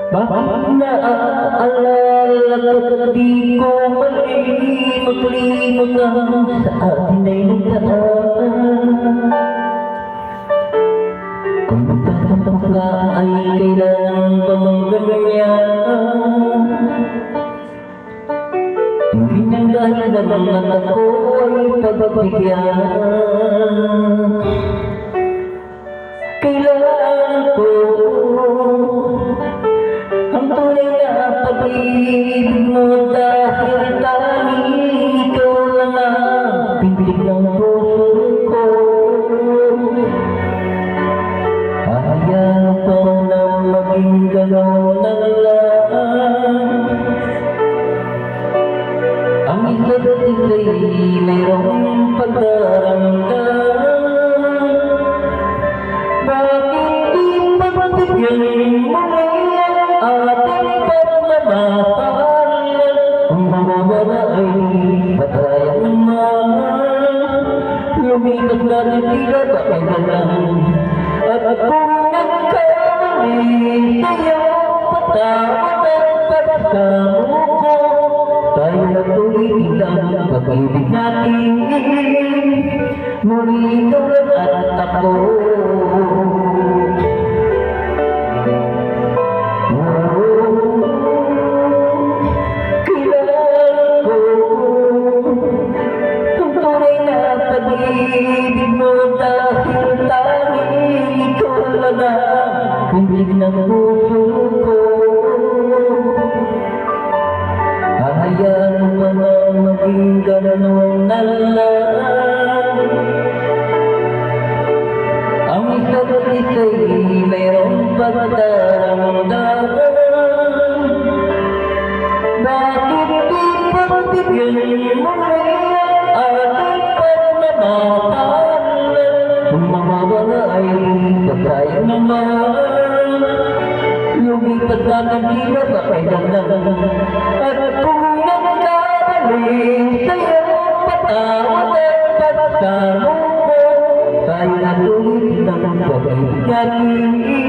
Bakit naaalala ko't di ko malimot ang sa atin ay nagdaan. Kung magtatampak ka ay kailangan bang ganyan? Hindi nang dahil naman ako ay pagbigyan. Kailangan ko ang tunay na pag-ibig mo dahil tanging ikaw lang ang pintig ng puso ko. Ayaw ko na maging gano'n na lang. Ang isa't ika'y mayroong pagdaramdam. Bakit di pagbigyan mo ating pagmamahal? Kung mawawala ay patayan naman. Lumipas natin tila bakit na lang. At kung nagkamali sa'yo, patawad at pagkamo ko. Tayo na tuloy lang pag-ibig natin. Muli ikaw at ako. Pag-ibig mo dahil tanging ikaw lang ang pintig ng puso ko. Hayaan mo na maging gano'n na lang. Ang isa't ika'y mayroong pagdaramdam. Bakit di pagbigyan mo ating pagmamahal? Kung mawawala ay pagkaya naman. Lumipat natin tila bakit lang. At kung nagkamali sa'yo, patawad at pagkamo ko. Tayo na tuloy ng pag-ibig natin.